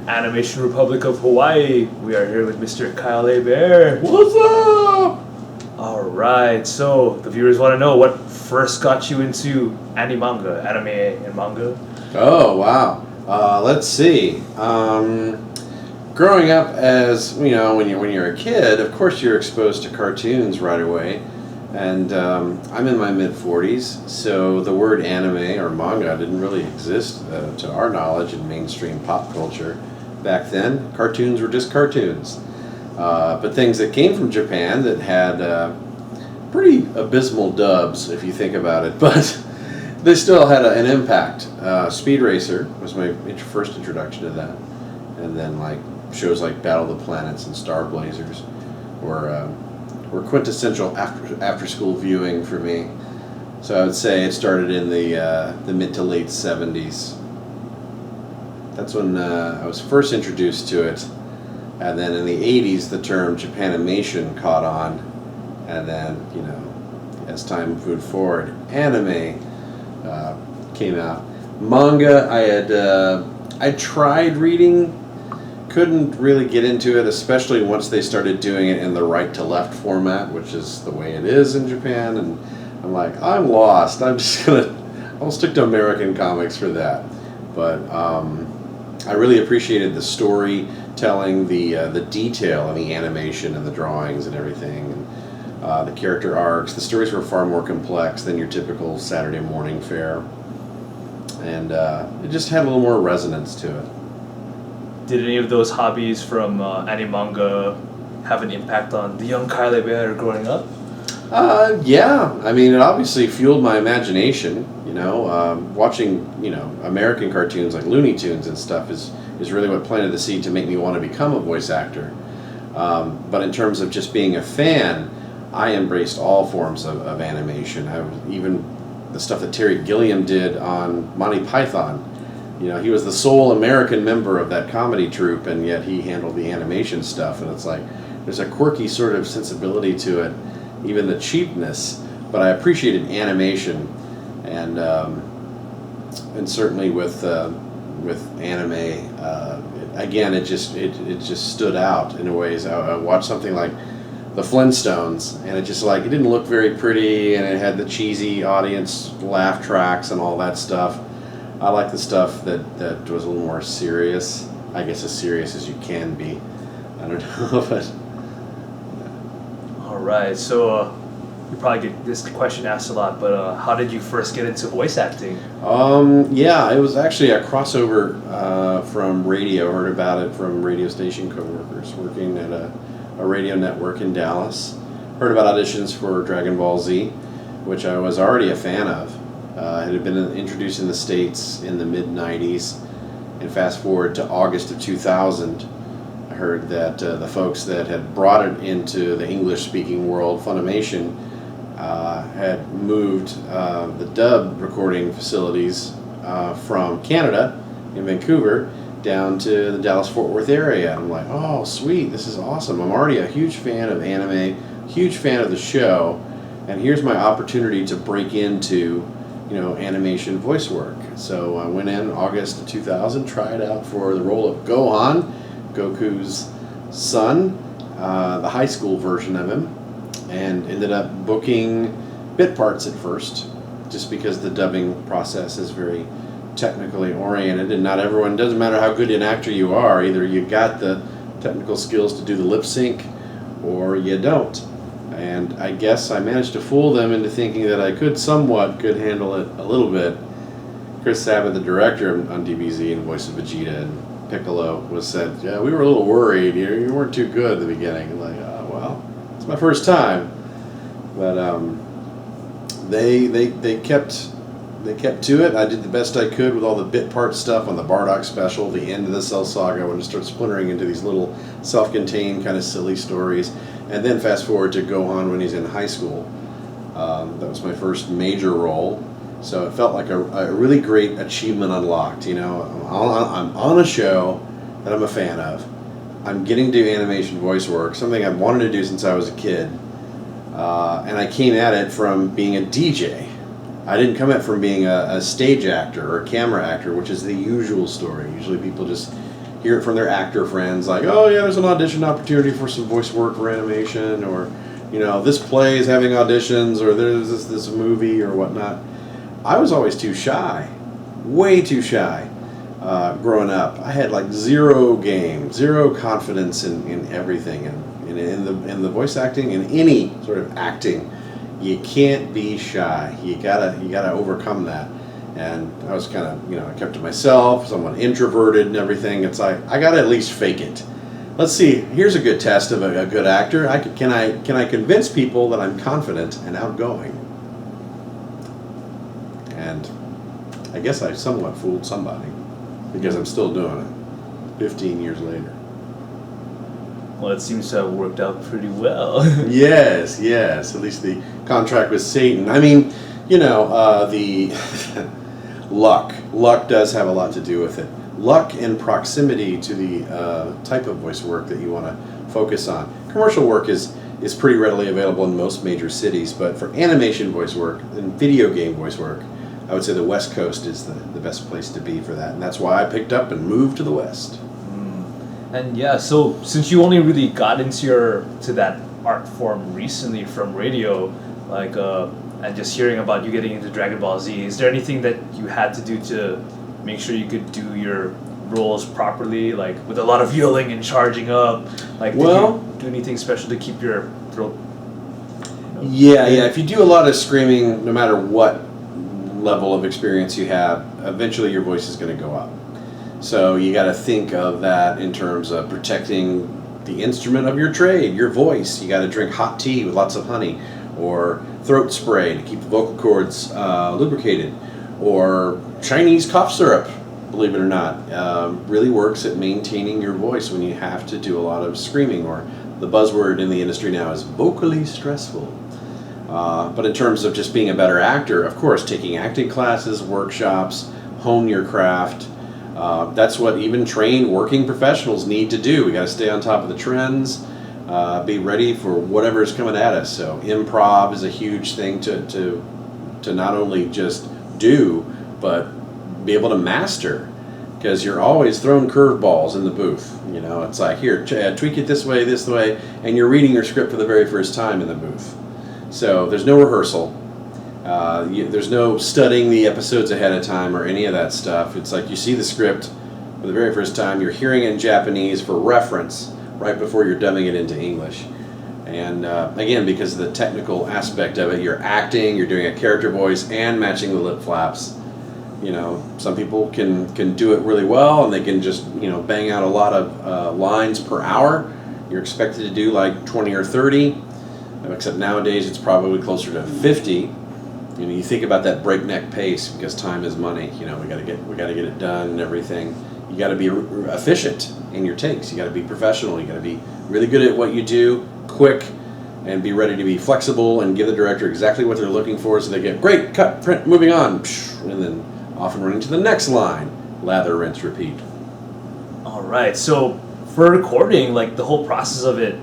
Animation Republic of Hawaii. We are here with Mr. Kyle Hebert. What's up? Alright, so the viewers want to know what first got you into anime and manga? Oh, wow. Let's see. Growing up as, when you're a kid, of course you're exposed to cartoons right away. And I'm in my mid-40s, so the word anime or manga didn't really exist to our knowledge in mainstream pop culture back then. Cartoons were just cartoons. But things that came from Japan that had pretty abysmal dubs, if you think about it, but they still had an impact. Speed Racer was my first introduction to that. And then shows like Battle of the Planets and Star Blazers were quintessential after school viewing for me. So I would say it started in the mid to late 70s. That's when I was first introduced to it. And then in the 80s the term Japanimation caught on. And then, as time moved forward, anime came out. Manga, I tried reading. Couldn't really get into it, especially once they started doing it in the right to left format, which is the way it is in Japan, and I'm like, I'm lost. I'll stick to American comics for that. But I really appreciated the storytelling, the detail and the animation and the drawings and everything, and the character arcs. The stories were far more complex than your typical Saturday morning fare, and it just had a little more resonance to it. Did any of those hobbies from anime manga have an impact on the young Kyle Hebert growing up? Yeah. I mean, it obviously fueled my imagination. Watching American cartoons like Looney Tunes and stuff is really what planted the seed to make me want to become a voice actor. But in terms of just being a fan, I embraced all forms of animation. Even the stuff that Terry Gilliam did on Monty Python. He was the sole American member of that comedy troupe, and yet he handled the animation stuff. And it's like, there's a quirky sort of sensibility to it, even the cheapness. But I appreciated animation, and certainly with anime, again, it just stood out in ways. I watched something like the Flintstones, and it didn't look very pretty, and it had the cheesy audience laugh tracks and all that stuff. I like the stuff that was a little more serious. I guess as serious as you can be. I don't know, but... Alright, so you probably get this question asked a lot, but how did you first get into voice acting? Yeah, it was actually a crossover from radio. I heard about it from radio station coworkers working at a radio network in Dallas. Heard about auditions for Dragon Ball Z, which I was already a fan of. It had been introduced in the States in the mid-90s, and fast forward to August of 2000, I heard that the folks that had brought it into the English-speaking world, Funimation, had moved the dub recording facilities from Canada, in Vancouver, down to the Dallas-Fort Worth area. And I'm like, oh, sweet, this is awesome. I'm already a huge fan of anime, huge fan of the show, and here's my opportunity to break into animation voice work. So I went in August of 2000, tried out for the role of Gohan, Goku's son, the high school version of him, and ended up booking bit parts at first, just because the dubbing process is very technically oriented, and not everyone, doesn't matter how good an actor you are, either you got the technical skills to do the lip sync or you don't. And I guess I managed to fool them into thinking that I could handle it a little bit. Chris Sabat, the director on DBZ and voice of Vegeta and Piccolo, said, yeah, we were a little worried. You weren't too good at the beginning. I'm like, oh, well, it's my first time. But they kept to it. I did the best I could with all the bit part stuff on the Bardock special, the end of the Cell Saga, when it started splintering into these little self-contained kind of silly stories. And then fast forward to Gohan when he's in high school. That was my first major role. So it felt like a really great achievement unlocked. I'm on a show that I'm a fan of. I'm getting to do animation voice work, something I've wanted to do since I was a kid. And I came at it from being a DJ. I didn't come at it from being a stage actor or a camera actor, which is the usual story. Usually people just hear it from their actor friends, like, oh yeah, there's an audition opportunity for some voice work for animation, or this play is having auditions, or there's this movie or whatnot. I was always too shy, way too shy. Growing up, I had like zero confidence in everything, and in the voice acting, in any sort of acting, you can't be shy. You gotta overcome that. And I was kind of, I kept to myself, somewhat introverted and everything. It's like, I gotta at least fake it. Let's see. Here's a good test of a good actor. Can I convince people that I'm confident and outgoing? And I guess I somewhat fooled somebody, because I'm still doing it 15 years later. Well, it seems to have worked out pretty well. Yes. At least the contract with Satan. I mean, the luck does have a lot to do with it. Luck and proximity to the type of voice work that you want to focus on. Commercial work is pretty readily available in most major cities, but for animation voice work and video game voice work, I would say the West Coast is the best place to be for that, and that's why I picked up and moved to the West. And yeah, so since you only really got into that art form recently from radio, like and just hearing about you getting into Dragon Ball Z, is there anything that you had to do to make sure you could do your roles properly, like with a lot of yelling and charging up? Like, did you do anything special to keep your throat? Yeah. If you do a lot of screaming, no matter what level of experience you have, eventually your voice is going to go up. So you got to think of that in terms of protecting the instrument of your trade, your voice. You got to drink hot tea with lots of honey, or throat spray to keep the vocal cords lubricated, or Chinese cough syrup, believe it or not, really works at maintaining your voice when you have to do a lot of screaming, or the buzzword in the industry now is vocally stressful. But in terms of just being a better actor, of course, taking acting classes, workshops, hone your craft. That's what even trained working professionals need to do. We got to stay on top of the trends, be ready for whatever is coming at us. So improv is a huge thing to not only just do, but be able to master, because you're always throwing curveballs in the booth. It's like, here, tweak it this way, and you're reading your script for the very first time in the booth. So there's no rehearsal. There's no studying the episodes ahead of time or any of that stuff. It's like you see the script for the very first time, you're hearing it in Japanese for reference right before you're dubbing it into English. And again, because of the technical aspect of it, you're acting, you're doing a character voice and matching the lip flaps. Some people can do it really well, and they can just bang out a lot of lines per hour. You're expected to do like 20 or 30, except nowadays it's probably closer to 50. You think about that breakneck pace, because time is money. We got to get it done and everything. You got to be efficient in your takes. You got to be professional. You got to be really good at what you do, quick, and be ready to be flexible and give the director exactly what they're looking for, so they get great, cut, print, moving on, and then off and running to the next line. Lather, rinse, repeat. All right. So for recording, like the whole process of it,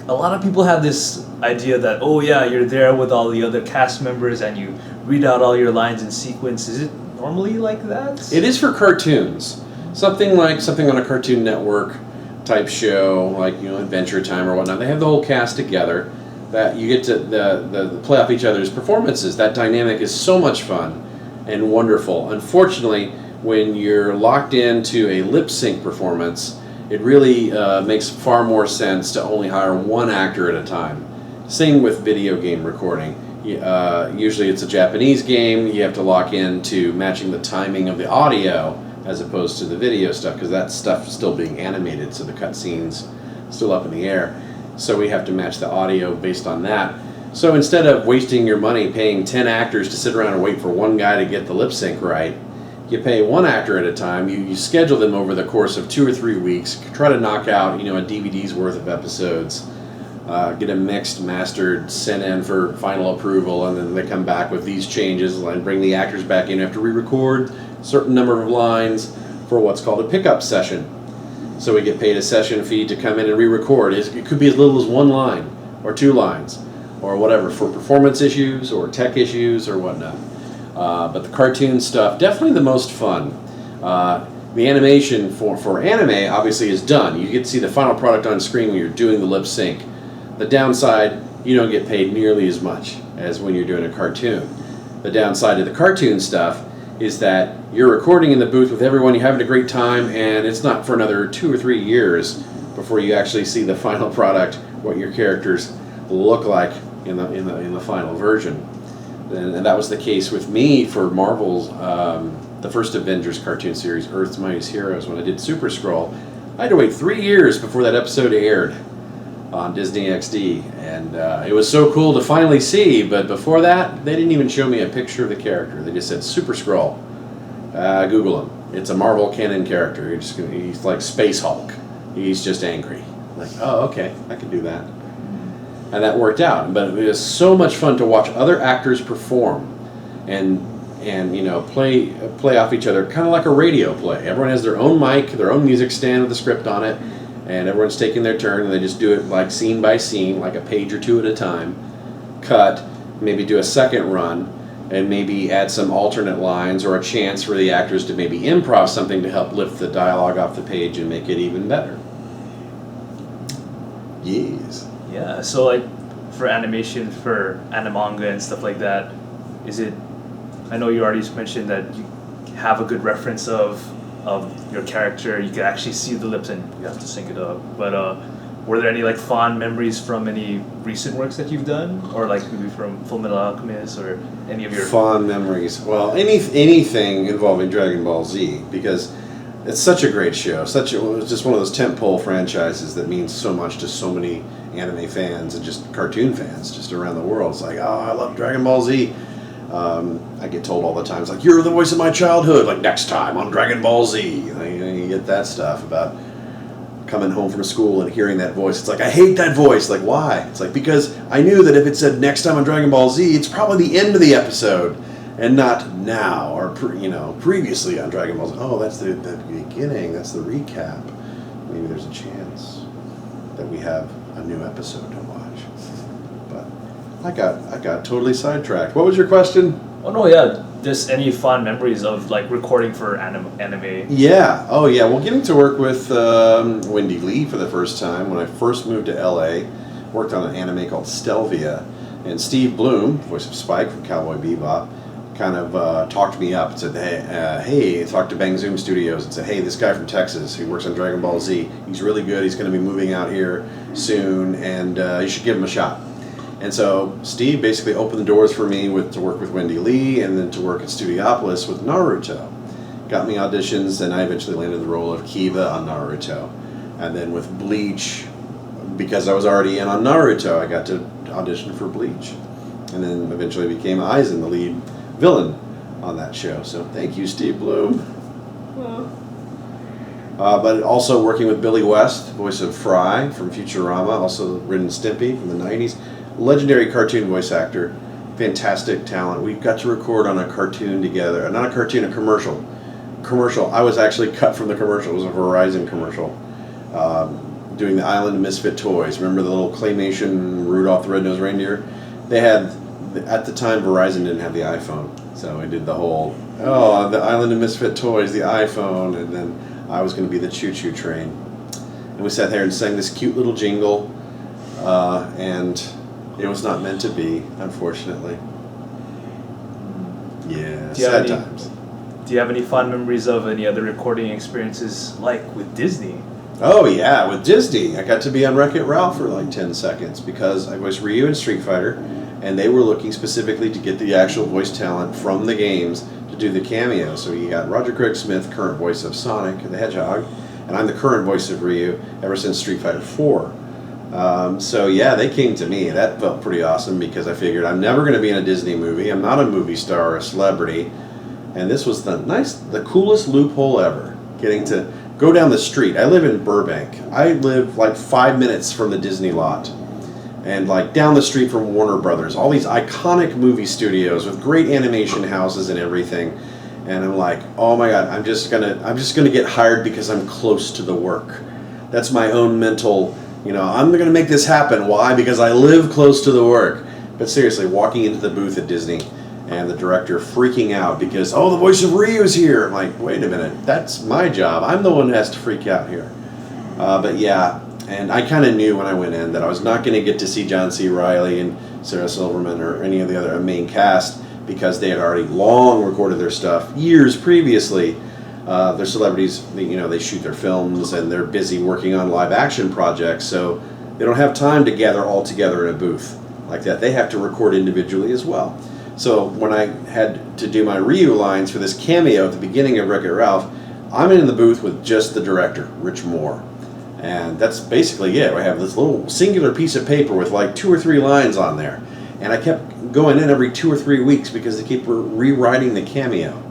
a lot of people have this idea that, oh yeah, you're there with all the other cast members and you read out all your lines in sequence. Is it normally like that? It is for cartoons. Something on a Cartoon Network type show, like Adventure Time or whatnot. They have the whole cast together, that you get to the play off each other's performances. That dynamic is so much fun and wonderful. Unfortunately, when you're locked into a lip sync performance, it really makes far more sense to only hire one actor at a time. Same with video game recording. Usually it's a Japanese game. You have to lock into matching the timing of the audio as opposed to the video stuff, because that stuff is still being animated, so the cutscene's still up in the air. So we have to match the audio based on that. So instead of wasting your money paying 10 actors to sit around and wait for one guy to get the lip sync right, you pay one actor at a time. You schedule them over the course of 2 or 3 weeks. Try to knock out a DVD's worth of episodes. Get them mixed, mastered, sent in for final approval, and then they come back with these changes and bring the actors back in. You have to re-record a certain number of lines for what's called a pickup session. So we get paid a session fee to come in and re-record. It could be as little as 1 line or 2 lines or whatever, for performance issues or tech issues or whatnot. But the cartoon stuff, definitely the most fun. the animation for anime obviously is done. You get to see the final product on screen when you're doing the lip sync. The downside, you don't get paid nearly as much as when you're doing a cartoon. The downside to the cartoon stuff is that you're recording in the booth with everyone, you're having a great time, and it's not for another 2 or 3 years before you actually see the final product, what your characters look like in the final version. And that was the case with me for Marvel's the first Avengers cartoon series, Earth's Mightiest Heroes. When I did Super Scroll, I had to wait 3 years before that episode aired on Disney XD, and it was so cool to finally see. But before that, they didn't even show me a picture of the character. They just said Super Scroll. Google him. It's a Marvel canon character. He's like Space Hulk. He's just angry. Like, oh, okay, I can do that. And that worked out. But it was so much fun to watch other actors perform and play off each other, kind of like a radio play. Everyone has their own mic, their own music stand with the script on it, and everyone's taking their turn, and they just do it like scene by scene, like a page or two at a time. Cut, maybe do a second run, and maybe add some alternate lines or a chance for the actors to maybe improv something to help lift the dialogue off the page and make it even better. Yes. Yeah, so like for animation, for animanga and stuff like that, is it, I know you already mentioned that you have a good reference of your character, you can actually see the lips and you have to sync it up, but were there any like fond memories from any recent works that you've done, or like maybe from Fullmetal Alchemist or any of your fond memories? Well, anything involving Dragon Ball Z, because it's such a great show, it's just one of those tentpole franchises that means so much to so many anime fans and just cartoon fans just around the world. It's like, oh, I love Dragon Ball Z. I get told all the time, it's like, you're the voice of my childhood, like next time on Dragon Ball Z. You get that stuff about coming home from school and hearing that voice. It's like, I hate that voice. Like, why? It's like, because I knew that if it said next time on Dragon Ball Z, it's probably the end of the episode and not now or previously on Dragon Ball Z. Oh, that's the beginning, that's the recap. Maybe there's a chance that we have a new episode to watch. I got totally sidetracked. What was your question? Oh no, yeah. Just any fond memories of like recording for anime? Yeah. Oh yeah. Well, getting to work with Wendy Lee for the first time when I first moved to LA, worked on an anime called Stelvia, and Steve Bloom, voice of Spike from Cowboy Bebop, kind of talked me up and said, hey, talked to Bang Zoom Studios and said, hey, this guy from Texas who works on Dragon Ball Z, he's really good. He's going to be moving out here soon, and you should give him a shot. And so Steve basically opened the doors for me to work with Wendy Lee and then to work at Studiopolis with Naruto. Got me auditions, and I eventually landed the role of Kiva on Naruto. And then with Bleach, because I was already in on Naruto, I got to audition for Bleach. And then eventually became Aizen, the lead villain on that show. So thank you, Steve Bloom. But also working with Billy West, voice of Fry from Futurama, also Ren and Stimpy from the 90s. Legendary cartoon voice actor, fantastic talent. We got to record on a cartoon together. Not a cartoon, a commercial. I was actually cut from the commercial. It was a Verizon commercial. Doing the Island of Misfit Toys. Remember the little claymation Rudolph the Red-Nosed Reindeer? They had, at the time, Verizon didn't have the iPhone. So I did the whole, the Island of Misfit Toys, the iPhone, and then I was going to be the choo-choo train. And we sat there and sang this cute little jingle, and it was not meant to be, unfortunately. Yeah, sad times. Do you have any fond memories of any other recording experiences, like with Disney? Oh yeah, with Disney, I got to be on Wreck-It Ralph for like 10 seconds because I voiced Ryu in Street Fighter, and they were looking specifically to get the actual voice talent from the games to do the cameo. So you got Roger Craig Smith, current voice of Sonic the Hedgehog, and I'm the current voice of Ryu ever since Street Fighter 4. So yeah, they came to me. That felt pretty awesome because I figured I'm never going to be in a Disney movie. I'm not a movie star or a celebrity. And this was the coolest loophole ever. Getting to go down the street. I live in Burbank. I live like 5 minutes from the Disney lot. And like down the street from Warner Brothers. All these iconic movie studios with great animation houses and everything. And I'm like, oh my God, I'm just gonna get hired because I'm close to the work. That's my own mental, I'm going to make this happen. Why? Because I live close to the work. But seriously, walking into the booth at Disney and the director freaking out because, oh, the voice of Ryu's here. I'm like, wait a minute, that's my job. I'm the one who has to freak out here. But yeah, and I kind of knew when I went in that I was not going to get to see John C. Reilly and Sarah Silverman or any of the other main cast because they had already long recorded their stuff years previously. They're celebrities, they shoot their films and they're busy working on live action projects, so they don't have time to gather all together in a booth like that. They have to record individually as well. So when I had to do my Ryu lines for this cameo at the beginning of Wreck-It Ralph, I'm in the booth with just the director, Rich Moore. And that's basically it. I have this little singular piece of paper with like 2 or 3 lines on there. And I kept going in every 2 or 3 weeks because they keep rewriting the cameo.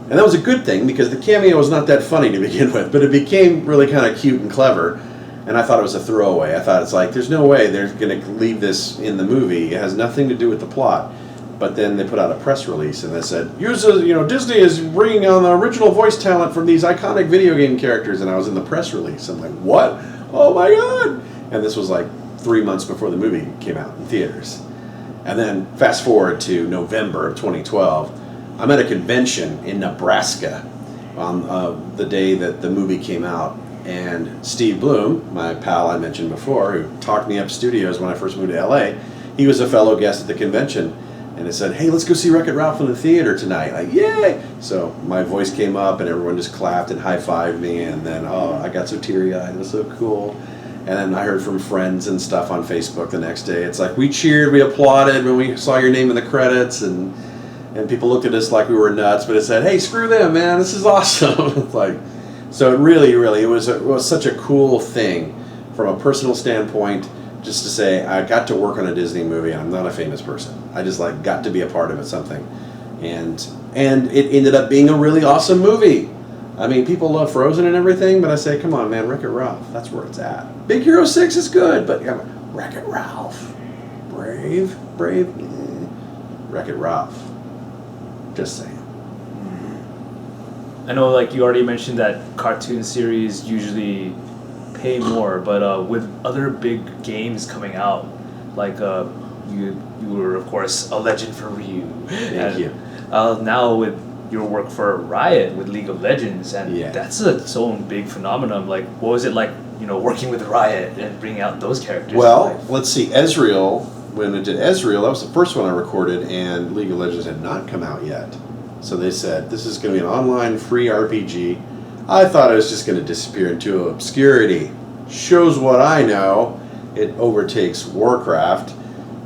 And that was a good thing because the cameo was not that funny to begin with, but it became really kind of cute and clever. And I thought it was a throwaway. I thought it's like, there's no way they're going to leave this in the movie. It has nothing to do with the plot. But then they put out a press release and they said, Disney is bringing on the original voice talent from these iconic video game characters. And I was in the press release. I'm like, what? Oh my God. And this was like 3 months before the movie came out in theaters. And then fast forward to November of 2012, I'm at a convention in Nebraska on the day that the movie came out. And Steve Bloom, my pal I mentioned before, who talked me up studios when I first moved to LA, he was a fellow guest at the convention. And it said, hey, let's go see Wreck-It Ralph in the theater tonight. Like, yay! So my voice came up and everyone just clapped and high-fived me. And then, I got so teary-eyed. It was so cool. And then I heard from friends and stuff on Facebook the next day. It's like, we cheered, we applauded when we saw your name in the credits. And people looked at us like we were nuts. But it said, hey, screw them, man. This is awesome. It's like, so it really, it was such a cool thing from a personal standpoint. Just to say, I got to work on a Disney movie. I'm not a famous person. I just got to be a part of it, something, and it ended up being a really awesome movie. I mean, people love Frozen and everything, but I say, come on, man, Wreck-It Ralph. That's where it's at. Big Hero 6 is good, but Wreck-It Ralph, Brave, Wreck-It Ralph. Just saying. I know, you already mentioned that cartoon series usually pay more, but with other big games coming out, you were of course a legend for Ryu. Thank you. Now with your work for Riot with League of Legends, and that's its own big phenomenon. What was it like, working with Riot and bringing out those characters? Well, let's see, Ezreal. When I did Ezreal, that was the first one I recorded, and League of Legends had not come out yet. So they said, this is going to be an online free RPG. I thought it was just going to disappear into obscurity. Shows what I know. It overtakes Warcraft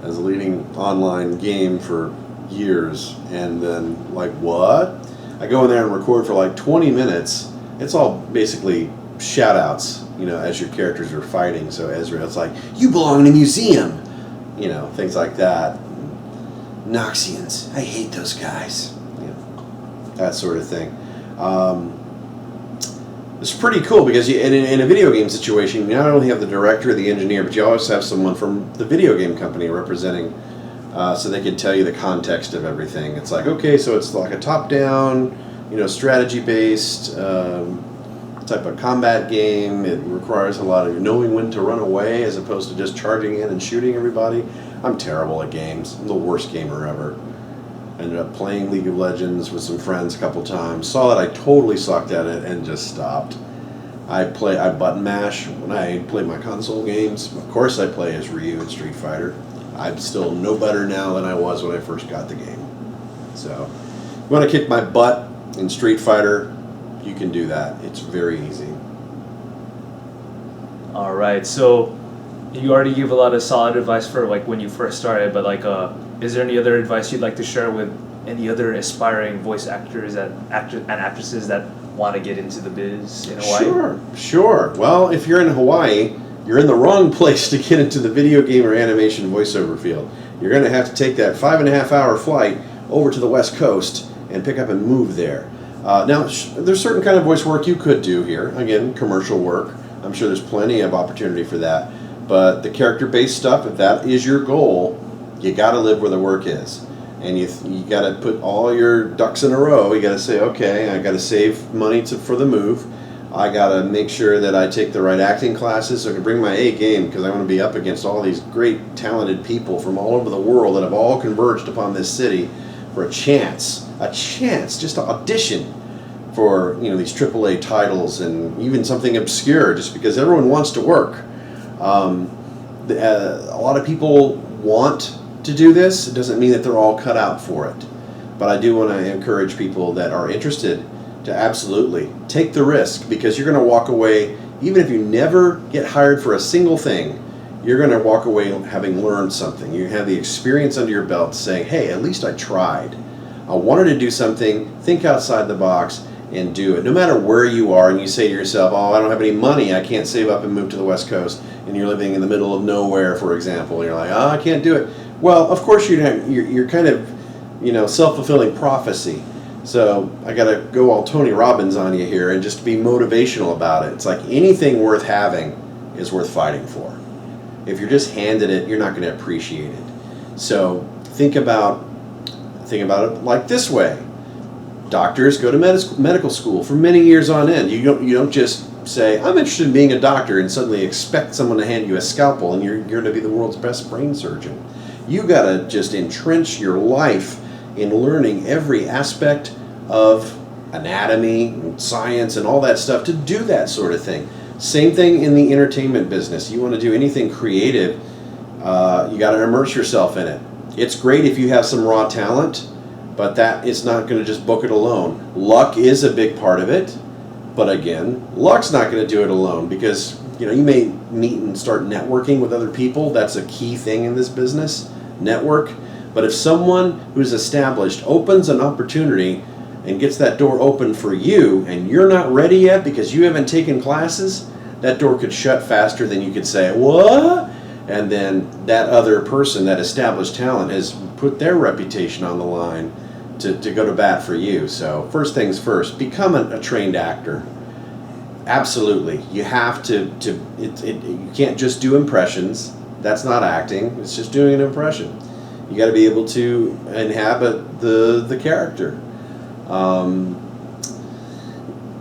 as a leading online game for years. And then, what? I go in there and record for 20 minutes. It's all basically shout-outs, as your characters are fighting. So Ezreal, it's like, you belong in a museum. Things like that. Noxians, I hate those guys. That sort of thing. It's pretty cool because in a video game situation, you not only have the director or the engineer, but you always have someone from the video game company representing, so they can tell you the context of everything. It's like, okay, so it's like a top-down, strategy-based type of combat game. It requires a lot of knowing when to run away as opposed to just charging in and shooting everybody. I'm terrible at games. I'm the worst gamer ever. Ended up playing League of Legends with some friends a couple times. Saw that I totally sucked at it and just stopped. I button mash when I play my console games. Of course I play as Ryu in Street Fighter. I'm still no better now than I was when I first got the game. So, you want to kick my butt in Street Fighter, you can do that. It's very easy. Alright, so you already gave a lot of solid advice for when you first started, but is there any other advice you'd like to share with any other aspiring voice actors and actresses that want to get into the biz in Hawaii? Sure. Well, if you're in Hawaii, you're in the wrong place to get into the video game or animation voiceover field. You're going to have to take that 5.5-hour flight over to the West Coast and pick up and move there. Now, there's certain kind of voice work you could do here. Again, commercial work. I'm sure there's plenty of opportunity for that. But the character-based stuff, if that is your goal, you got to live where the work is. And you got to put all your ducks in a row. You got to say, okay, I got to save money for the move. I got to make sure that I take the right acting classes so I can bring my A game, because I want to be up against all these great, talented people from all over the world that have all converged upon this city for a chance just to audition for these AAA titles and even something obscure, just because everyone wants to work. A lot of people want to do this. It doesn't mean that they're all cut out for it, but I do want to encourage people that are interested to absolutely take the risk, because you're going to walk away, even if you never get hired for a single thing, you're going to walk away having learned something. You have the experience under your belt saying, hey, at least I tried. I wanted to do something, think outside the box, and do it. No matter where you are, and you say to yourself, oh, I don't have any money, I can't save up and move to the West Coast, and you're living in the middle of nowhere, for example, and you're like, oh, I can't do it. Well, of course you're kind of, self-fulfilling prophecy. So I got to go all Tony Robbins on you here and just be motivational about it. It's like anything worth having is worth fighting for. If you're just handed it, you're not going to appreciate it. So think about it like this way. Doctors go to medical school for many years on end. You don't just say, I'm interested in being a doctor, and suddenly expect someone to hand you a scalpel and you're going to be the world's best brain surgeon. You got to just entrench your life in learning every aspect of anatomy and science and all that stuff to do that sort of thing. Same thing in the entertainment business. You want to do anything creative, you got to immerse yourself in it. It's great if you have some raw talent, but that is not going to just book it alone. Luck is a big part of it, but again, luck's not going to do it alone, because you may meet and start networking with other people. That's a key thing in this business, network. But if someone who's established opens an opportunity and gets that door open for you, and you're not ready yet because you haven't taken classes, that door could shut faster than you could say, what? And then that other person, that established talent, has put their reputation on the line to go to bat for you. So first things first, become a trained actor. Absolutely. You have to you can't just do impressions. That's not acting. It's just doing an impression. You got to be able to inhabit the character. And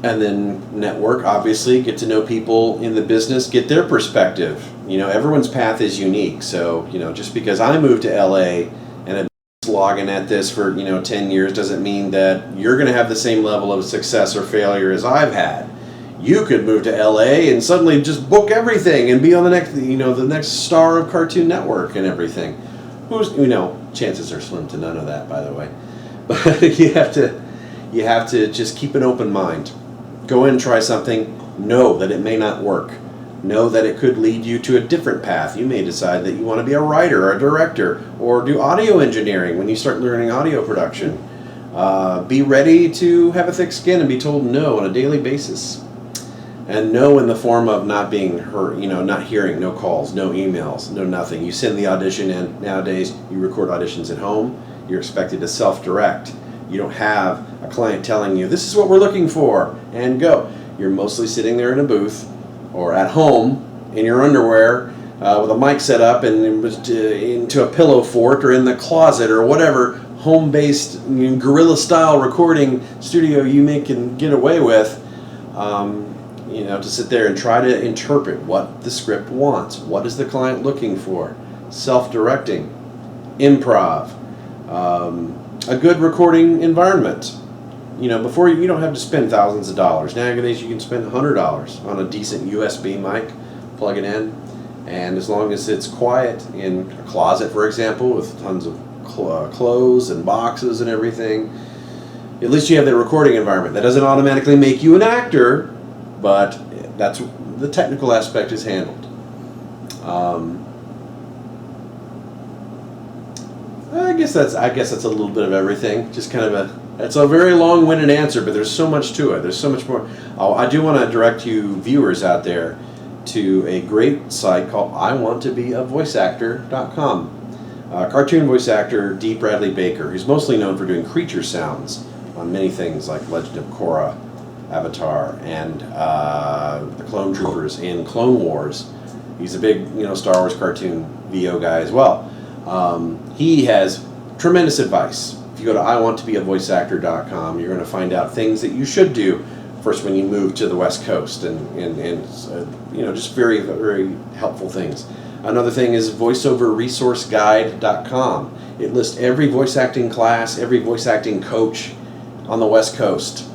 then network, obviously, get to know people in the business, get their perspective. Everyone's path is unique. So, just because I moved to LA and have been slogging at this for, 10 years doesn't mean that you're going to have the same level of success or failure as I've had. You could move to LA and suddenly just book everything and be on the next star of Cartoon Network and everything. Chances are slim to none of that, by the way. But you have to just keep an open mind. Go in and try something. Know that it may not work. Know that it could lead you to a different path. You may decide that you want to be a writer or a director or do audio engineering when you start learning audio production. Be ready to have a thick skin and be told no on a daily basis. And no in the form of not being heard, not hearing, no calls, no emails, no nothing. You send the audition in. Nowadays, you record auditions at home. You're expected to self-direct. You don't have a client telling you, this is what we're looking for, and go. You're mostly sitting there in a booth or at home in your underwear with a mic set up and into a pillow fort or in the closet or whatever home-based guerrilla-style recording studio you can get away with. To sit there and try to interpret what the script wants. What is the client looking for? Self-directing, improv, a good recording environment. Before you don't have to spend thousands of dollars. Nowadays you can spend $100 on a decent USB mic, plug it in, and as long as it's quiet in a closet, for example, with tons of clothes and boxes and everything, at least you have the recording environment. That doesn't automatically make you an actor, but that's the technical aspect is handled. I guess that's a little bit of everything. Just kind of it's a very long-winded answer, but there's so much to it. There's so much more. I do want to direct you viewers out there to a great site called AiAnchor.com. Cartoon voice actor D. Bradley Baker, who's mostly known for doing creature sounds on many things like Legend of Korra, Avatar, and the Clone Troopers in Clone Wars. He's a big, Star Wars cartoon VO guy as well. He has tremendous advice. If you go to IWantToBeAVoiceActor.com, you're going to find out things that you should do first when you move to the West Coast, and just very, very helpful things. Another thing is voiceoverresourceguide.com. It lists every voice acting class, every voice acting coach on the West Coast,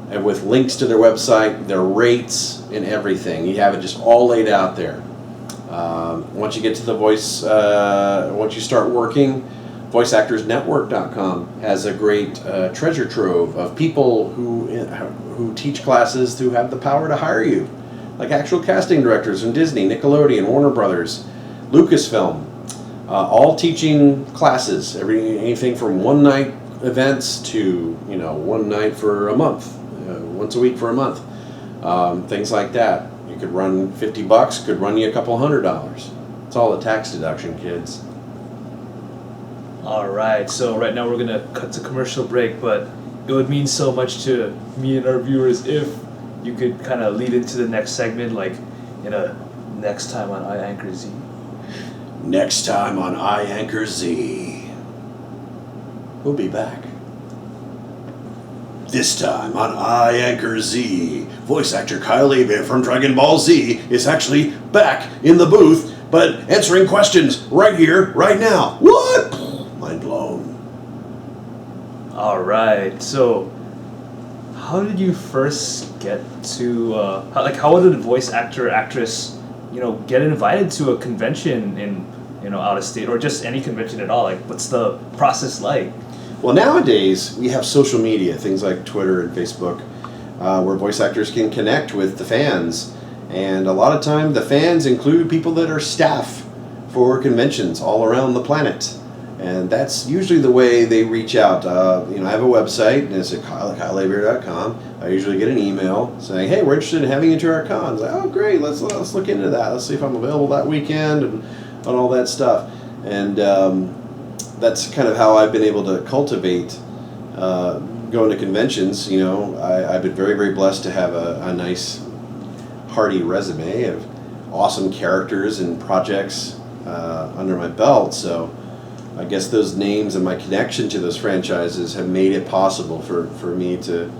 and with links to their website, their rates, and everything. You have it just all laid out there. Once you get to the once you start working, voiceactorsnetwork.com has a great treasure trove of people who teach classes who have the power to hire you, like actual casting directors from Disney, Nickelodeon, Warner Brothers, Lucasfilm, all teaching classes, anything from one night events to one night for a month, once a week for a month, things like that. You could run $50, could run you a couple $100. It's all a tax deduction, kids. All right, so right now we're gonna cut to commercial break, but it would mean so much to me and our viewers if you could kind of lead into the next segment, like next time on AiAnchor Z. Next time on AiAnchor Z. We'll be back. This time on AiAnchor Z, voice actor Kyle Hebert from Dragon Ball Z is actually back in the booth, but answering questions right here, right now. What? Mind blown. All right, so how did you first get to how did a voice actress get invited to a convention in out of state, or just any convention at all? Like, what's the process like? Well, nowadays we have social media, things like Twitter and Facebook, where voice actors can connect with the fans, and a lot of time the fans include people that are staff for conventions all around the planet. And that's usually the way they reach out. I have a website, and it's at kylehebert.com. I usually get an email saying, "Hey, we're interested in having you to our con." It's like, "Oh, great! Let's look into that. Let's see if I'm available that weekend and all that stuff." And that's kind of how I've been able to cultivate going to conventions. I've been very, very blessed to have a nice, hearty resume of awesome characters and projects under my belt. So I guess those names and my connection to those franchises have made it possible for me to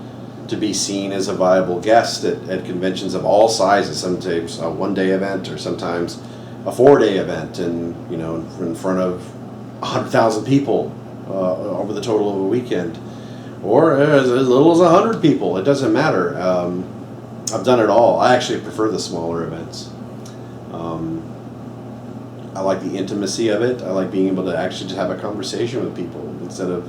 be seen as a viable guest at conventions of all sizes. Sometimes a one-day event, or sometimes a 4-day event, and in front of 100,000 people over the total of a weekend, or as little as 100 people. It doesn't matter. I've done it all. I actually prefer the smaller events. I like the intimacy of it. I like being able to actually just have a conversation with people instead of,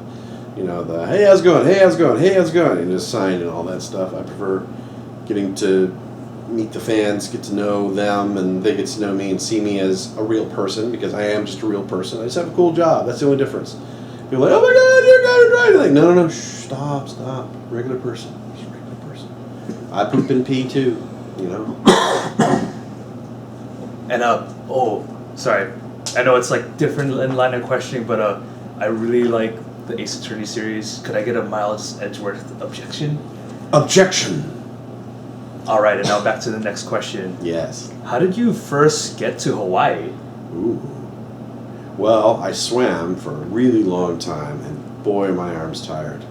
the "Hey, how's it going? Hey, how's it going? Hey, how's it going?" and just sign and all that stuff. I prefer getting to meet the fans, get to know them, and they get to know me and see me as a real person, because I am just a real person. I just have a cool job. That's the only difference. People are like, "Oh my God, you're going to drive." Like, no, shh, stop. Regular person. Just a regular person. I poop and pee too, And sorry, I know it's like different in line of questioning, but I really like the Ace Attorney series. Could I get a Miles Edgeworth objection? Objection. All right, and now back to the next question. Yes. How did you first get to Hawaii? Ooh. Well, I swam for a really long time, and boy, are my arms tired.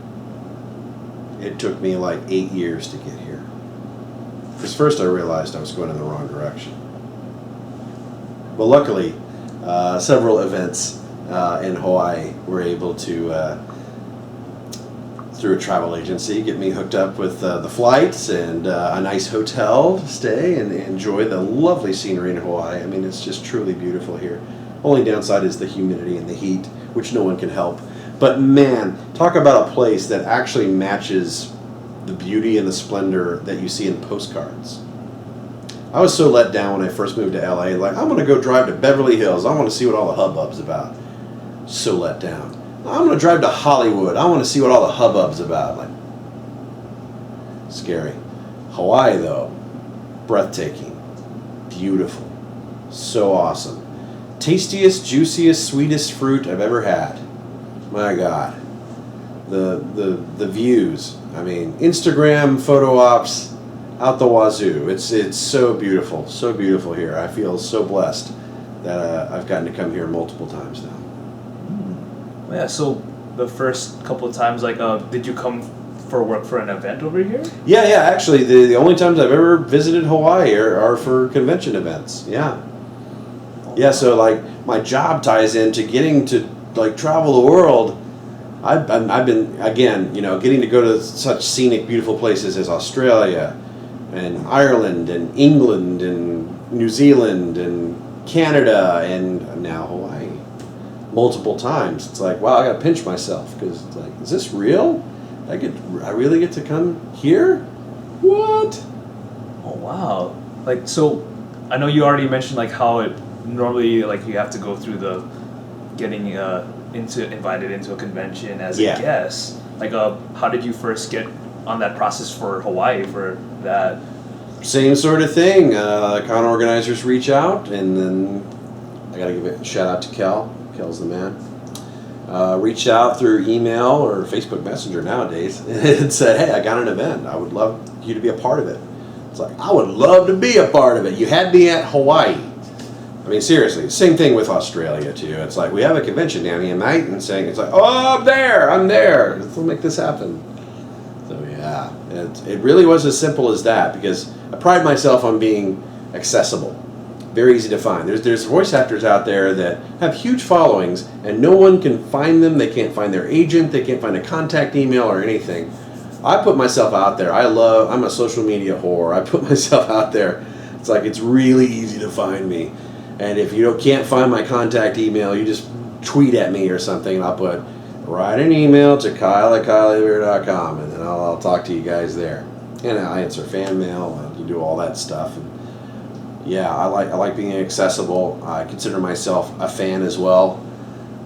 It took me like 8 years to get here. Because first I realized I was going in the wrong direction. But luckily, several events in Hawaii were able to, through a travel agency, get me hooked up with the flights and a nice hotel to stay and enjoy the lovely scenery in Hawaii. I mean, it's just truly beautiful here. Only downside is the humidity and the heat, which no one can help. But man, talk about a place that actually matches the beauty and the splendor that you see in postcards. I was so let down when I first moved to LA. Like, I'm going to go drive to Beverly Hills. I want to see what all the hubbub's about. So let down. I'm going to drive to Hollywood. I want to see what all the hubbub's about. Like, scary. Hawaii, though, breathtaking, beautiful, so awesome. Tastiest, juiciest, sweetest fruit I've ever had. My God. The views. I mean, Instagram photo ops out the wazoo. It's so beautiful here. I feel so blessed that I've gotten to come here multiple times now. Yeah, so the first couple of times, did you come for work for an event over here? Yeah, actually, the only times I've ever visited Hawaii are for convention events, yeah. Yeah, so like my job ties into getting to like travel the world. I've been again, getting to go to such scenic, beautiful places as Australia, and Ireland, and England, and New Zealand, and Canada, and now Hawaii, multiple times. It's like, wow, I got to pinch myself because it's like, is this real? I really get to come here? What? Oh wow! Like so, I know you already mentioned like how it normally like you have to go through the getting invited into a convention as a guest. Like how did you first get on that process for Hawaii for that? Same sort of thing. Con organizers reach out, and then I gotta give a shout out to Kel. Kel's the man. Reached out through email or Facebook Messenger nowadays and said, "Hey, I got an event. I would love you to be a part of it." It's like, I would love to be a part of it. You had me at Hawaii. I mean, seriously, same thing with Australia too. It's like, we have a convention down here, mate, and saying, it's like, oh, I'm there. Let's make this happen. So yeah, it really was as simple as that, because I pride myself on being accessible, very easy to find. There's voice actors out there that have huge followings, and no one can find them. They can't find their agent. They can't find a contact email or anything. I put myself out there. I'm a social media whore. I put myself out there. It's like, it's really easy to find me. And if you can't find my contact email, you just tweet at me or something, and I'll put, write an email to kyle@kyle.com, and then I'll talk to you guys there. And I answer fan mail, and you do all that stuff. And yeah, I like being accessible. I consider myself a fan as well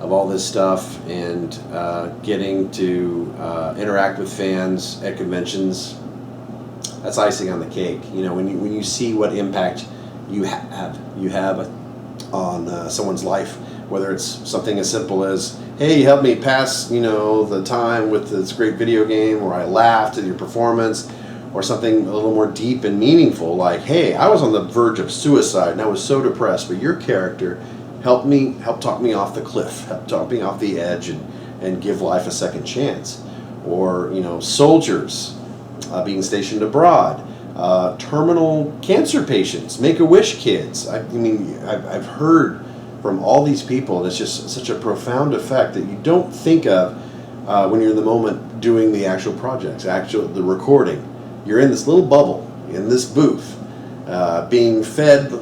of all this stuff, and getting to interact with fans at conventions. That's icing on the cake. When you see what impact you have on someone's life, whether it's something as simple as, hey, you helped me pass the time with this great video game, or I laughed at your performance, or something a little more deep and meaningful, like, hey, I was on the verge of suicide and I was so depressed, but your character helped talk me off the cliff, helped talk me off the edge, and give life a second chance. Or soldiers being stationed abroad, terminal cancer patients, Make-A-Wish kids. I've heard from all these people, and it's just such a profound effect that you don't think of when you're in the moment doing the actual projects, the recording. You're in this little bubble, in this booth, being fed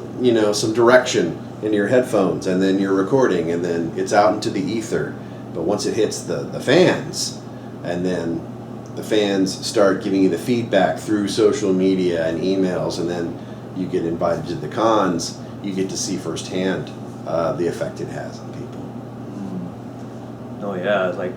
some direction in your headphones, and then you're recording, and then it's out into the ether. But once it hits the fans, and then the fans start giving you the feedback through social media and emails, and then you get invited to the cons, you get to see firsthand the effect it has on people. Oh yeah, like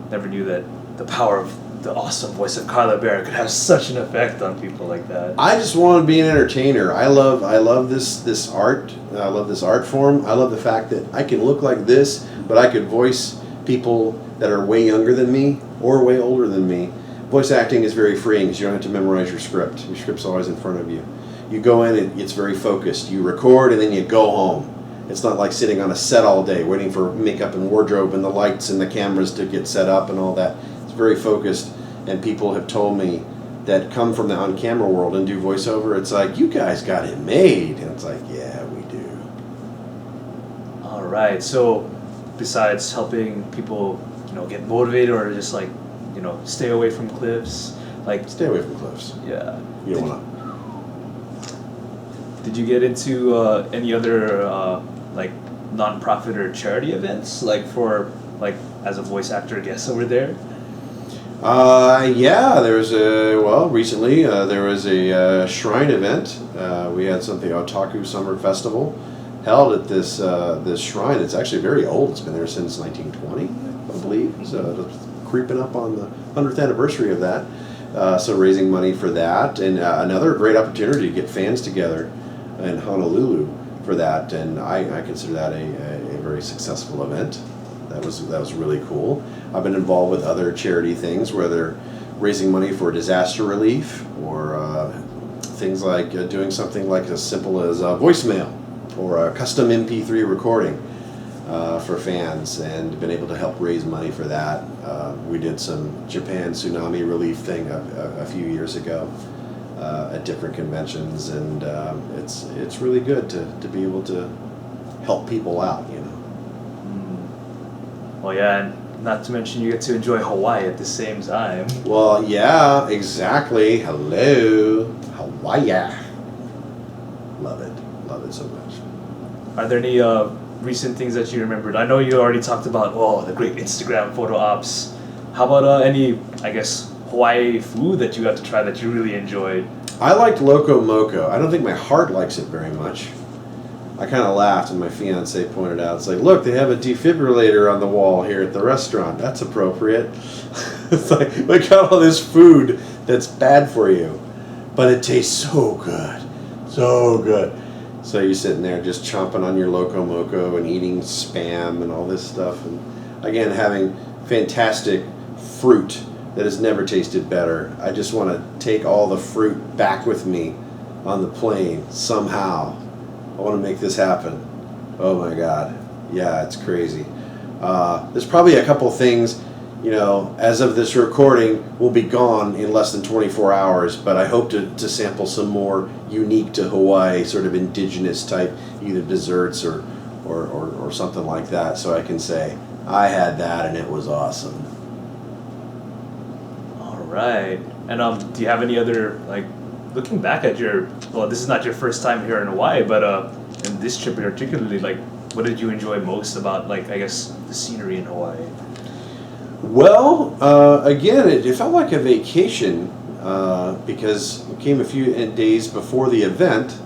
never knew that the power of the awesome voice of Carla Bear could have such an effect on people like that. I just want to be an entertainer. I love this art. I love this art form. I love the fact that I can look like this, but I could voice people that are way younger than me or way older than me. Voice acting is very freeing because you don't have to memorize your script. Your script's always in front of you. You go in and it's very focused. You record and then you go home. It's not like sitting on a set all day waiting for makeup and wardrobe and the lights and the cameras to get set up and all that. It's very focused, and people have told me that come from the on-camera world and do voiceover, it's like, you guys got it made. And it's like, yeah, we do. All right. So besides helping people, get motivated or just like, stay away from cliffs, like Stay away from cliffs. yeah. You don't want Did you get into any other like non-profit or charity events, like for like as a voice actor guest over there? Yeah, recently there was a shrine event. We had something, Otaku Summer Festival, held at this shrine. It's actually very old. It's been there since 1920, I believe. So it's creeping up on the 100th anniversary of that. So raising money for that, and another great opportunity to get fans together in Honolulu for that. And I consider that a very successful event. That was really cool. I've been involved with other charity things where they're raising money for disaster relief, or things like doing something like as simple as voicemail or a custom MP3 recording for fans, and been able to help raise money for that. We did some Japan tsunami relief thing a few years ago at different conventions, and it's really good to be able to help people out, you know. Well, yeah, and not to mention you get to enjoy Hawaii at the same time. Well, yeah, exactly. Hello, Hawaii. Love it so much. Are there any recent things that you remembered? I know you already talked about the great Instagram photo ops. How about any, I guess, Hawaii food that you got to try that you really enjoyed? I liked Loco Moco. I don't think my heart likes it very much. I kind of laughed when my fiance pointed out, it's like, look, they have a defibrillator on the wall here at the restaurant. That's appropriate. It's like, we got all this food that's bad for you, but it tastes so good. So good. So you're sitting there just chomping on your Loco Moco and eating Spam and all this stuff. And again, having fantastic fruit that has never tasted better. I just want to take all the fruit back with me on the plane somehow. I want to make this happen. Oh my God. Yeah, it's crazy. There's probably a couple things, you know, as of this recording, will be gone in less than 24 hours, but I hope to sample some more unique to Hawaii, sort of indigenous type, either desserts or something like that, so I can say, I had that and it was awesome. All right. And do you have any other, like, looking back at this is not your first time here in Hawaii, but in this trip particularly, like, what did you enjoy most about, like, I guess, the scenery in Hawaii? Well, again, it felt like a vacation because it came a few days before the event,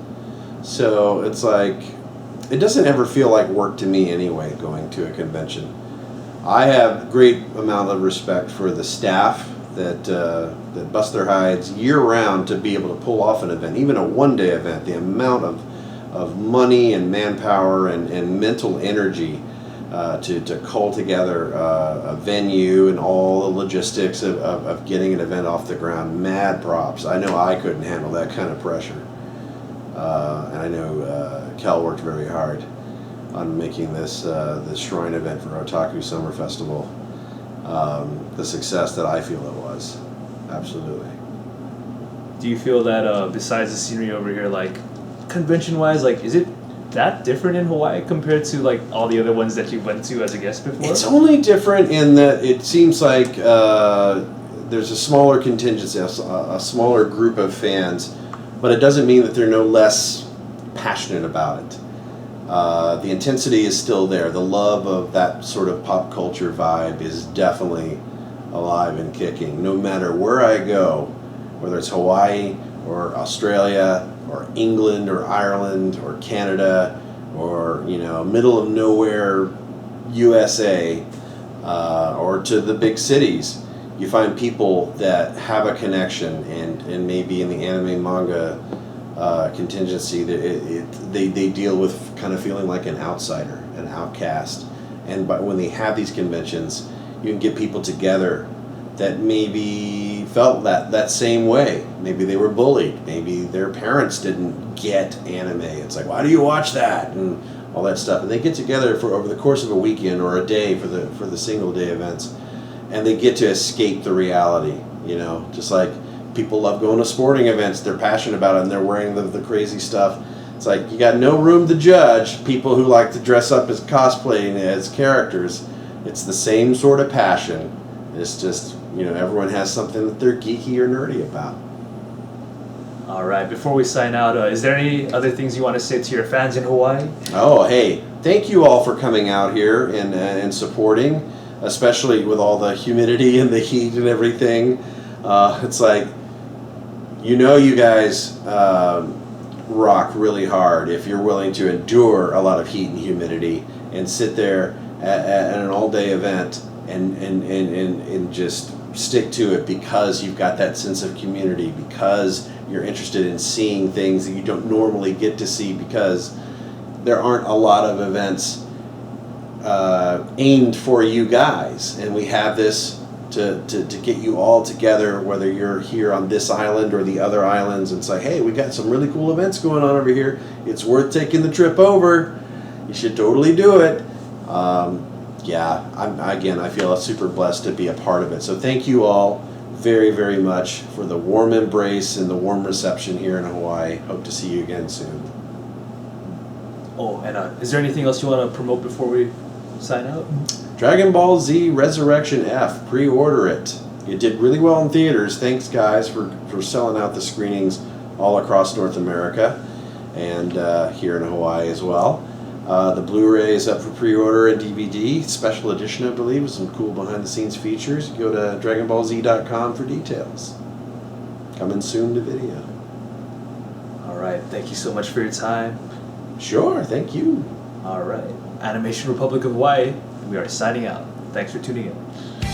so it's like, it doesn't ever feel like work to me anyway, going to a convention. I have great amount of respect for the staff that bust their hides year-round to be able to pull off an event, even a one-day event. The amount of money and manpower and mental energy to cull together a venue and all the logistics of getting an event off the ground. Mad props. I know I couldn't handle that kind of pressure. And I know Cal worked very hard on making this shrine event for Otaku Summer Festival the success that I feel it was. Absolutely. Do you feel that besides the scenery over here, like, convention-wise, like, is it that different in Hawaii compared to, like, all the other ones that you went to as a guest before? It's only different in that it seems like there's a smaller contingency, a smaller group of fans, but it doesn't mean that they're no less passionate about it. The intensity is still there. The love of that sort of pop culture vibe is definitely alive and kicking. No matter where I go, whether it's Hawaii or Australia or England or Ireland or Canada or, you know, middle of nowhere USA or to the big cities, you find people that have a connection and maybe in the anime manga contingency they deal with kind of feeling like an outsider, an outcast, and when they have these conventions, you can get people together that maybe felt that same way. Maybe they were bullied, maybe their parents didn't get anime. It's like, why do you watch that, and all that stuff, and they get together for over the course of a weekend or a day for the single day events, and they get to escape the reality, you know, just like people love going to sporting events. They're passionate about it and they're wearing the crazy stuff. It's like, you got no room to judge people who like to dress up as cosplaying as characters. It's the same sort of passion. It's just, you know, everyone has something that they're geeky or nerdy about. All right, before we sign out, is there any other things you want to say to your fans in Hawaii? Oh, hey, thank you all for coming out here and supporting, especially with all the humidity and the heat and everything. It's like, you know, you guys rock really hard if you're willing to endure a lot of heat and humidity and sit there at an all-day event and just stick to it because you've got that sense of community, because you're interested in seeing things that you don't normally get to see, because there aren't a lot of events aimed for you guys, and we have this to get you all together, whether you're here on this island or the other islands, and say, hey, we got some really cool events going on over here. It's worth taking the trip over. You should totally do it. Yeah, I feel super blessed to be a part of it. So thank you all very, very much for the warm embrace and the warm reception here in Hawaii. Hope to see you again soon. Oh, and is there anything else you want to promote before we sign out? Dragon Ball Z Resurrection F, pre-order it. It did really well in theaters. Thanks, guys, for selling out the screenings all across North America and here in Hawaii as well. The Blu-ray is up for pre-order and DVD, special edition, I believe, with some cool behind-the-scenes features. Go to DragonBallZ.com for details. Coming soon to video. All right. Thank you so much for your time. Sure, thank you. All right. Animation Republic of Hawaii, we are signing out. Thanks for tuning in.